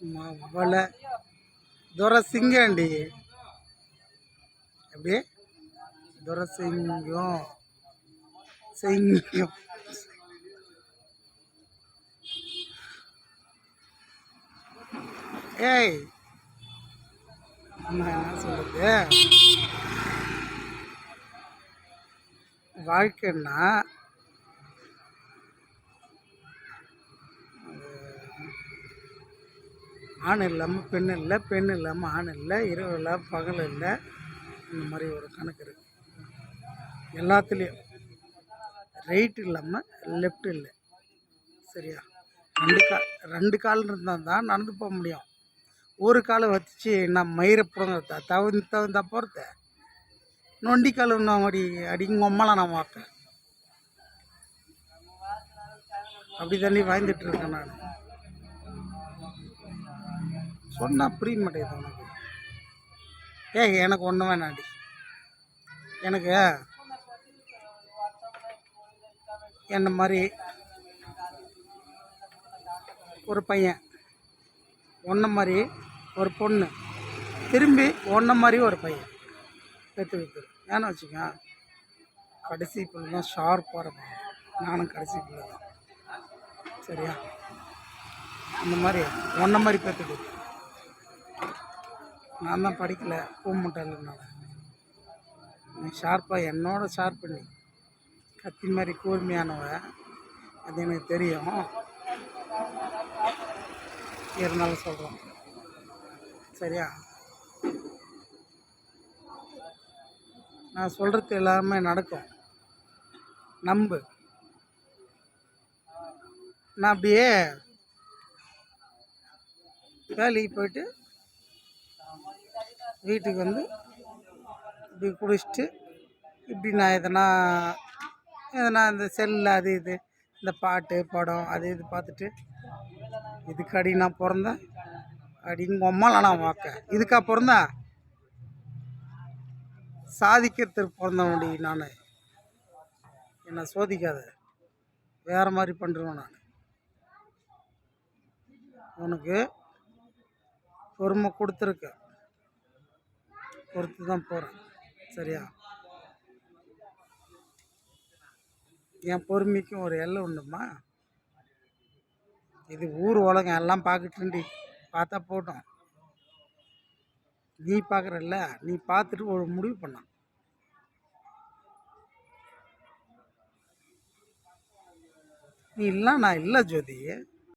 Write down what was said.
மவளை துரசிங்கண்டி அப்படியே துரசிங்கம் சிங்கம் ஏய் அம்மா என்ன சொல்லுது வாழ்க்கைன்னா ஆண் இல்லாமல் பெண் இல்லை, பெண் இல்லாமல் ஆண் இல்லை, இரவு இல்லை பகல் இல்லை, இந்த மாதிரி ஒரு கணக்கு இருக்குது. எல்லாத்துலேயும் ரைட் இல்லாமல் லெஃப்ட் இல்லை. சரியா? ரெண்டு கால் இருந்தால் தான் நடந்து போக முடியும். ஒரு காலை வச்சு நான் மயிரை பிடுங்க தகுந்தா போகிறது நொண்டி கால் இன்னும் அடிங்கொம்மலாம் நான் வாக்க அப்படி தண்ணி வாய்ந்துட்டு இருக்கேன். நான் சொன்னால் புரிய மாட்டேங்குது உனக்கு. எனக்கு ஒன்று வேணாடி. எனக்கு என்ன மாதிரி ஒரு பையன், ஒன்றை மாதிரி ஒரு பொண்ணு, திரும்பி ஒன்றை மாதிரி ஒரு பையன் பெற்று வைக்கிறேன். ஏன்னு வச்சுக்க, கடைசி பிள்ளை தான் ஷார்ப்பாக இருப்பான். நானும் கடைசி பிள்ளை தான். சரியா? அந்த மாதிரி ஒன்றை மாதிரி பெற்றுக்கு. நான் தான் படிக்கலை, பூமுட்டாளனால. நீ ஷார்ப்பாக என்னோட ஷார்ப் பண்ணி கத்தி மாதிரி கூர்மையானவ, அது எனக்கு தெரியும். இருந்தாலும் சொல்கிறோம். சரியா? நான் சொல்கிறது எல்லாருமே நடக்கும், நம்பு. நான் அப்படியே வேலைக்கு போயிட்டு வீட்டுக்கு வந்து இப்படி குடிச்சிட்டு இப்படி நான் எதனா இந்த செல்லில் அது இது இந்த பாட்டு படம் அது இது பார்த்துட்டு, இதுக்கு அடி நான் பிறந்தேன் அடிங்க அம்மாலாம் நான் வாக்க இதுக்காக பிறந்தேன், சாதிக்கிறதுக்கு பிறந்தவன்டி நான். என்னை சோதிக்காத, வேறு மாதிரி பண்ணுறேன் நான். உனக்கு பொறுமை கொடுத்துருக்கேன், பொறுத்து தான் போகிறேன். சரியா? என் பொறுமைக்கும் ஒரு எல்லை உண்டுமா. இது ஊர் உலகம் எல்லாம் பார்க்கட்டுண்டி, பார்த்தா போட்டோம். நீ பார்க்குறல்ல, நீ பார்த்துட்டு ஒரு முடிவு பண்ண. நீ இல்லை நான் இல்லை ஜோதி.